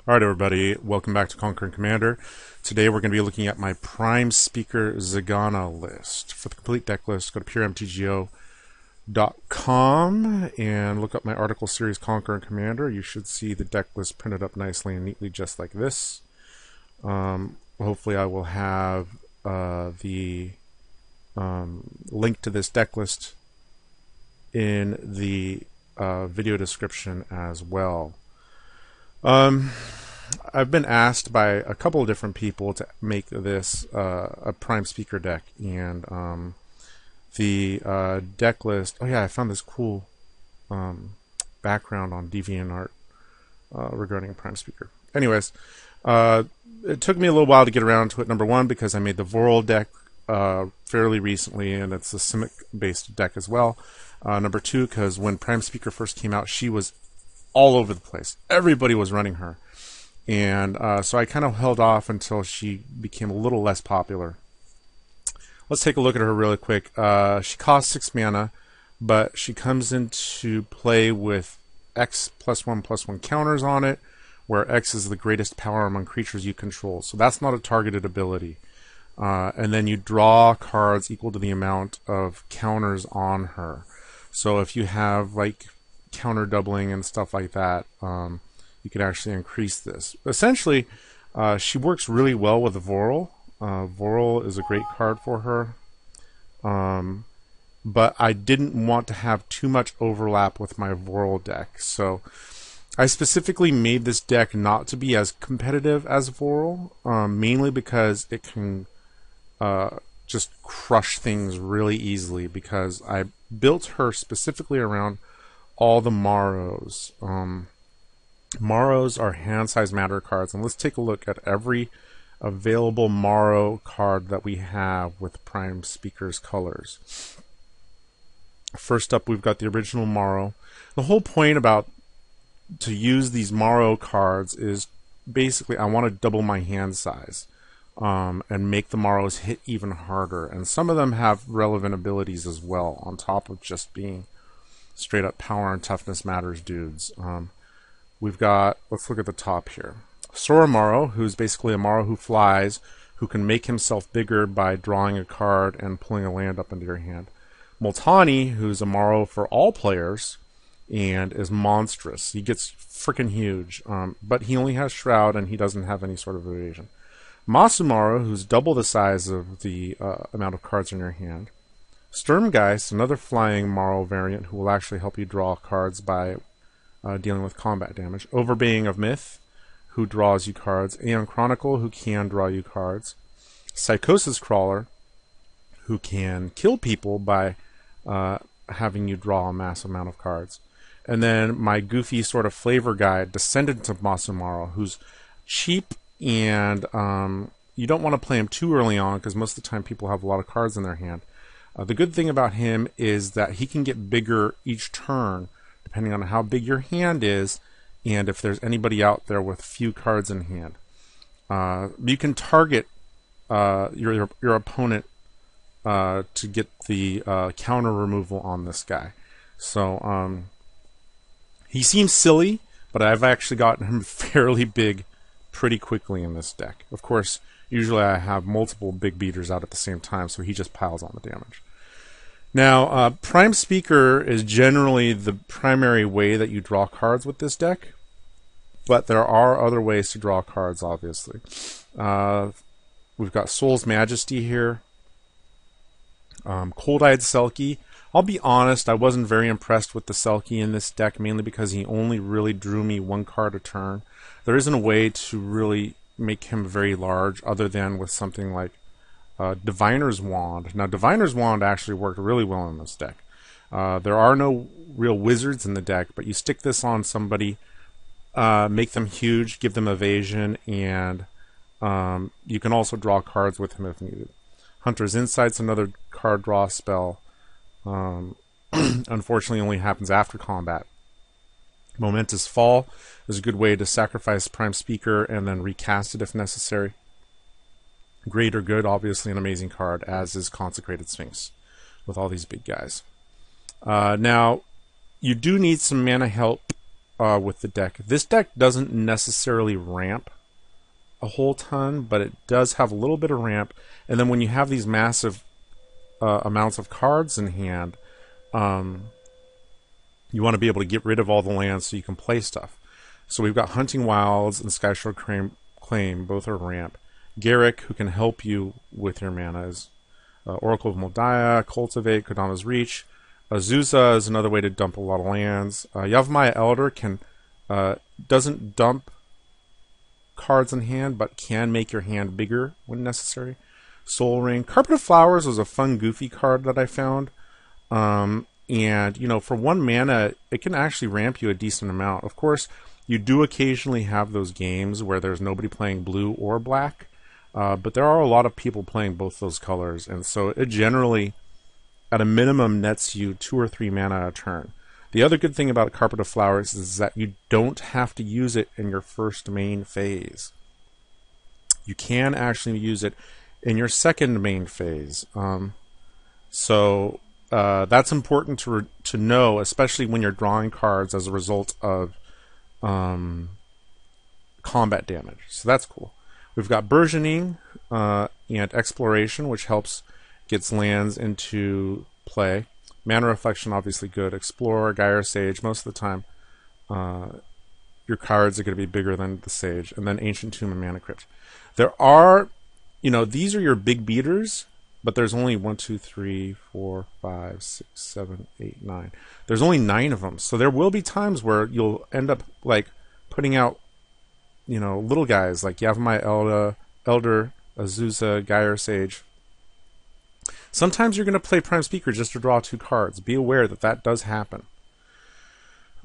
Alright everybody, welcome back to Conquering Commander. Today we're going to be looking at my Prime Speaker Zegana list. For the complete deck list, go to puremtgo.com and look up my article series Conquering Commander. You should see the deck list printed up nicely and neatly just like this. Hopefully I will have the link to this deck list in the video description as well. I've been asked by a couple of different people to make this a Prime Speaker deck, and the deck list. Oh yeah, I found this cool background on DeviantArt regarding Prime Speaker. Anyways, it took me a little while to get around to it. Number one, because I made the Vorl deck fairly recently, and it's a Simic-based deck as well. Number two, because when Prime Speaker first came out, she was all over the place. Everybody was running her. And so I kind of held off until she became a little less popular. Let's take a look at her really quick. She costs 6 mana, but she comes into play with X +1/+1 counters on it, where X is the greatest power among creatures you control. So that's not a targeted ability. And then you draw cards equal to the amount of counters on her. So if you have like counter doubling and stuff like that, you can actually increase this. Essentially, she works really well with Vorl. Vorl is a great card for her. But I didn't want to have too much overlap with my Vorl deck. So I specifically made this deck not to be as competitive as Vorl, mainly because it can just crush things really easily, because I built her specifically around all the Maros. Maros are hand-size matter cards, and let's take a look at every available Maro card that we have with Prime Speaker's colors. First up, we've got the original Maro. The whole point about to use these Maro cards is basically I want to double my hand size and make the Maros hit even harder. And some of them have relevant abilities as well, on top of just being straight up power and toughness matters dudes. We've got, let's look at the top here. Sora Maro, who's basically a Maro who flies, who can make himself bigger by drawing a card and pulling a land up into your hand. Multani, who's a Maro for all players and is monstrous. He gets freaking huge, but he only has Shroud and he doesn't have any sort of evasion. Masumaro, who's double the size of the amount of cards in your hand. Sturmgeist, another flying Maro variant who will actually help you draw cards by dealing with combat damage. Overbaying of Myth, who draws you cards. Aeon Chronicle, who can draw you cards. Psychosis Crawler, who can kill people by having you draw a massive amount of cards. And then my goofy sort of flavor guide, Descendant of Masumaro, who's cheap, and you don't want to play him too early on, because most of the time people have a lot of cards in their hand. The good thing about him is that he can get bigger each turn, depending on how big your hand is, and if there's anybody out there with few cards in hand. You can target your opponent to get the counter removal on this guy. So he seems silly, but I've actually gotten him fairly big pretty quickly in this deck. Of course, usually I have multiple big beaters out at the same time, so he just piles on the damage. Now, Prime Speaker is generally the primary way that you draw cards with this deck, but there are other ways to draw cards, obviously. We've got Soul's Majesty here. Cold-Eyed Selkie. I'll be honest, I wasn't very impressed with the Selkie in this deck, mainly because he only really drew me one card a turn. There isn't a way to really make him very large other than with something like Diviner's Wand. Now, Diviner's Wand actually worked really well in this deck. There are no real wizards in the deck, but you stick this on somebody, make them huge, give them evasion, and you can also draw cards with him if needed. Hunter's Insight's another card draw spell. Unfortunately, only happens after combat. Momentous Fall is a good way to sacrifice Prime Speaker and then recast it if necessary. Greater Good, obviously an amazing card, as is Consecrated Sphinx with all these big guys. Now, you do need some mana help with the deck. This deck doesn't necessarily ramp a whole ton, but it does have a little bit of ramp. And then when you have these massive amounts of cards in hand, you want to be able to get rid of all the lands so you can play stuff. So we've got Hunting Wilds and Skyshore Claim, both are ramp. Garrick, who can help you with your mana, is Oracle of Moldiah, Cultivate, Kodama's Reach. Azusa is another way to dump a lot of lands. Yavimaya Elder doesn't dump cards in hand, but can make your hand bigger when necessary. Soul Ring. Carpet of Flowers was a fun, goofy card that I found. And, you know, for 1 mana, it can actually ramp you a decent amount. Of course, you do occasionally have those games where there's nobody playing blue or black, but there are a lot of people playing both those colors, and so it generally, at a minimum, nets you 2 or 3 mana a turn. The other good thing about Carpet of Flowers is that you don't have to use it in your first main phase. You can actually use it in your second main phase. So that's important to know, especially when you're drawing cards as a result of combat damage. So that's cool. We've got Burgeoning and Exploration, which gets lands into play. Mana Reflection, obviously good. Explorer, Gyre Sage, most of the time your cards are going to be bigger than the Sage. And then Ancient Tomb and Mana Crypt. There are, you know, these are your big beaters, but there's only 1, 2, 3, 4, 5, 6, 7, 8, 9. There's only 9 of them. So there will be times where you'll end up like putting out, you know, little guys like Yavimaya Elder, Azusa, Gyre Sage. Sometimes you're going to play Prime Speaker just to draw 2 cards. Be aware that that does happen.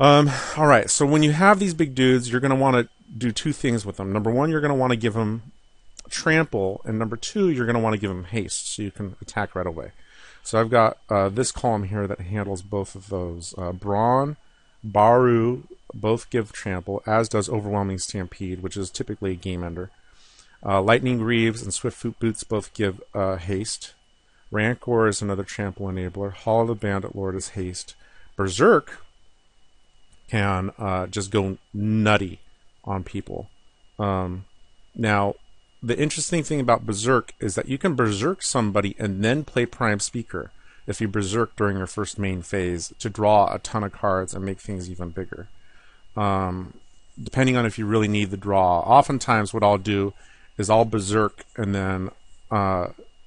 Alright, so when you have these big dudes, you're going to want to do 2 things with them. Number 1, you're going to want to give them Trample, and number 2, you're going to want to give them Haste, so you can attack right away. So I've got this column here that handles both of those. Brawn, Baru, both give Trample, as does Overwhelming Stampede, which is typically a game ender. Lightning Greaves and Swift Boots both give Haste. Rancor is another Trample enabler. Hall of the Bandit Lord is Haste. Berserk can just go nutty on people. Now, the interesting thing about Berserk is that you can Berserk somebody and then play Prime Speaker if you Berserk during your first main phase to draw a ton of cards and make things even bigger. Depending on if you really need the draw. Oftentimes what I'll do is I'll Berserk and then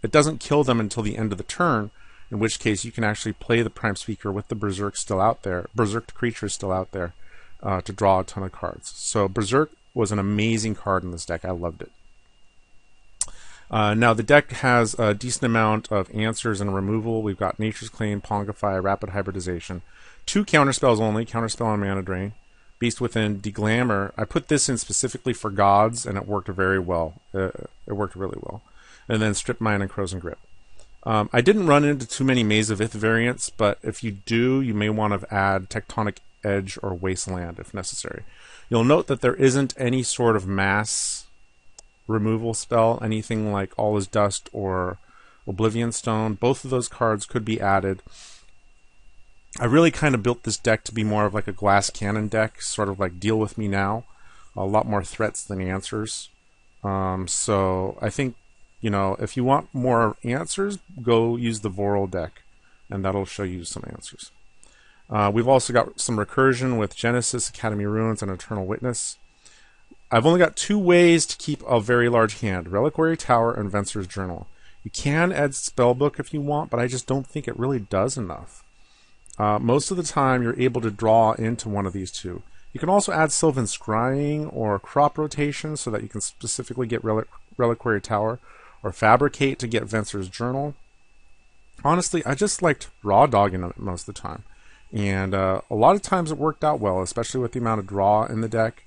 it doesn't kill them until the end of the turn, in which case you can actually play the Prime Speaker with the Berserk still out there, Berserked creature still out there, to draw a ton of cards. So Berserk was an amazing card in this deck. I loved it. Now the deck has a decent amount of answers and removal. We've got Nature's Claim, Pongify, Rapid Hybridization. 2 counterspells only, Counterspell on Mana Drain. Beast Within, Deglamour. I put this in specifically for gods, and it worked very well. It worked really well. And then Strip Mine and Crows and Grip. I didn't run into too many Maze of Ith variants, but if you do, you may want to add Tectonic Edge or Wasteland if necessary. You'll note that there isn't any sort of mass removal spell, anything like All is Dust or Oblivion Stone. Both of those cards could be added. I really kind of built this deck to be more of like a glass cannon deck, sort of like Deal With Me Now. A lot more threats than answers. So I think, you know, if you want more answers, go use the Voral deck, and that'll show you some answers. We've also got some recursion with Genesis, Academy Ruins, and Eternal Witness. I've only got 2 ways to keep a very large hand: Reliquary Tower and Venser's Journal. You can add Spellbook if you want, but I just don't think it really does enough. Most of the time, you're able to draw into one of these 2. You can also add Sylvan Scrying or Crop Rotation so that you can specifically get Reliquary Tower, or Fabricate to get Venser's Journal. Honestly, I just liked raw dogging it most of the time. And a lot of times it worked out well, especially with the amount of draw in the deck.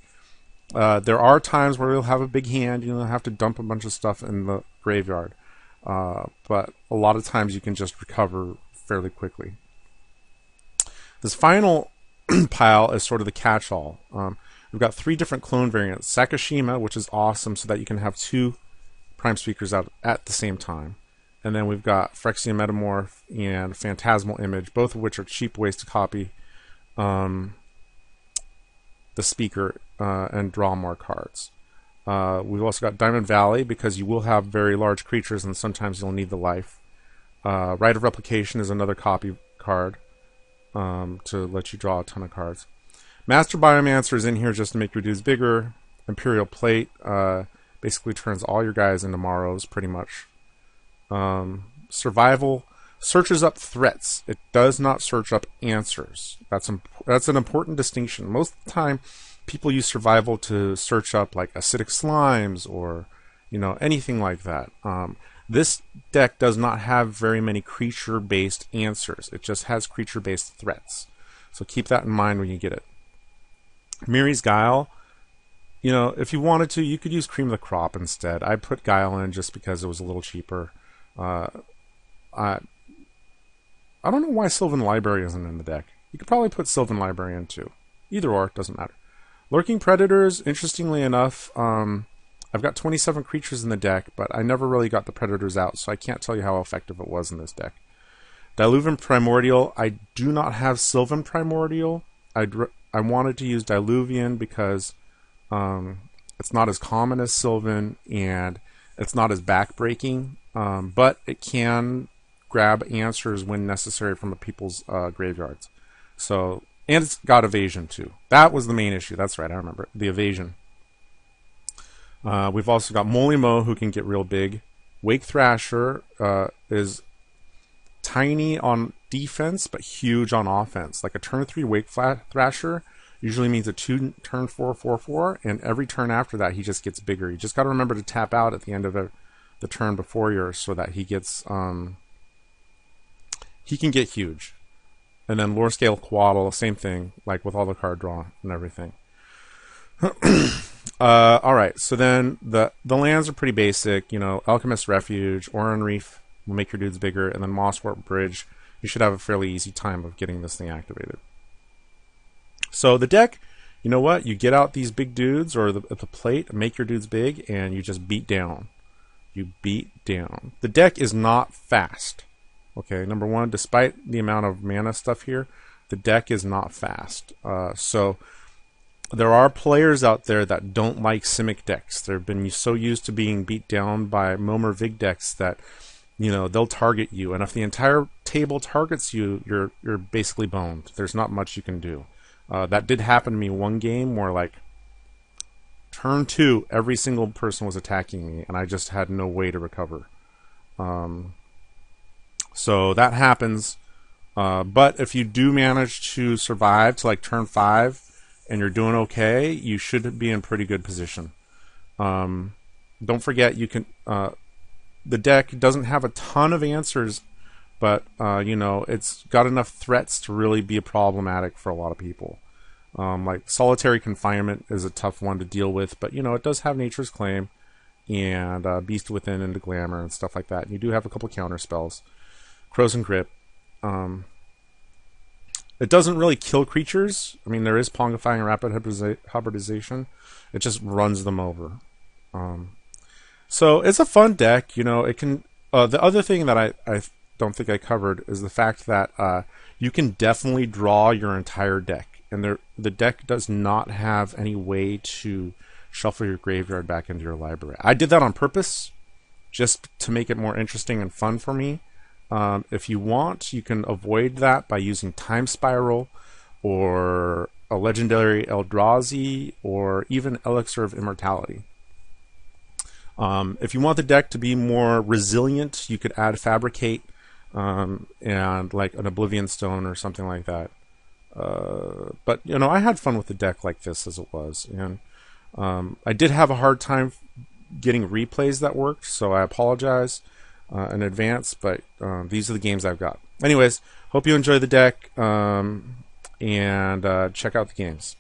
There are times where you'll have a big hand, you'll have to dump a bunch of stuff in the graveyard. But a lot of times you can just recover fairly quickly. This final pile is sort of the catch-all. We've got 3 different clone variants. Sakashima, which is awesome so that you can have 2 Prime Speakers out at the same time. And then we've got Phyrexian Metamorph and Phantasmal Image, both of which are cheap ways to copy. the speaker and draw more cards. We've also got Diamond Valley because you will have very large creatures and sometimes you'll need the life. Rite of Replication is another copy card to let you draw a ton of cards. Master Biomancer is in here just to make your dudes bigger. Imperial Plate basically turns all your guys into Maros pretty much. Survival searches up threats. It does not search up answers. That's an important distinction. Most of the time, people use survival to search up like acidic slimes or anything like that. This deck does not have very many creature-based answers. It just has creature-based threats. So keep that in mind when you get it. Miri's Guile. If you wanted to, you could use Cream of the Crop instead. I put Guile in just because it was a little cheaper. I don't know why Sylvan Library isn't in the deck. You could probably put Sylvan Library in too. Either or, doesn't matter. Lurking Predators, interestingly enough, I've got 27 creatures in the deck, but I never really got the Predators out, so I can't tell you how effective it was in this deck. Diluvian Primordial, I do not have Sylvan Primordial. I wanted to use Diluvian because it's not as common as Sylvan, and it's not as backbreaking, but it can grab answers when necessary from people's graveyards. So, and it's got evasion too. That was the main issue. That's right, I remember the evasion. We've also got Molimo, who can get real big. Wake Thrasher is tiny on defense but huge on offense. Like a turn 3 Wake Thrasher usually means a turn 4 4/4, and every turn after that he just gets bigger. You just got to remember to tap out at the end of the turn before yours so that he gets he can get huge. And then Lore Scale Quaddle, same thing, like with all the card draw and everything. Alright, so then the lands are pretty basic. Alchemist Refuge, Oran Reef will make your dudes bigger, and then Mosswarp Bridge. You should have a fairly easy time of getting this thing activated. So the deck, you know what? You get out these big dudes or the plate, make your dudes big, and you just beat down. You beat down. The deck is not fast. Okay, number one, despite the amount of mana stuff here, the deck is not fast. So there are players out there that don't like Simic decks. They've been so used to being beat down by Momer Vig decks that they'll target you, and if the entire table targets you, you're basically boned. There's not much you can do. That did happen to me one game where like turn 2, every single person was attacking me, and I just had no way to recover. So that happens. But if you do manage to survive to like turn 5 and you're doing okay, you should be in pretty good position. Don't forget, you can. The deck doesn't have a ton of answers, but it's got enough threats to really be problematic for a lot of people. Like Solitary Confinement is a tough one to deal with, but it does have Nature's Claim and Beast Within into Glamour and stuff like that. And you do have a couple counter spells. Frozen Grip. It doesn't really kill creatures. I mean, there is Pongifying and Rapid Hybridization. It just runs them over. So it's a fun deck. It can. The other thing that I don't think I covered is the fact that you can definitely draw your entire deck, and the deck does not have any way to shuffle your graveyard back into your library. I did that on purpose, just to make it more interesting and fun for me. If you want, you can avoid that by using Time Spiral or a legendary Eldrazi or even Elixir of Immortality. If you want the deck to be more resilient, you could add Fabricate and like an Oblivion Stone or something like that. But I had fun with the deck like this as it was, and I did have a hard time getting replays that worked, so I apologize in advance, but these are the games I've got. Anyways, hope you enjoy the deck, and check out the games.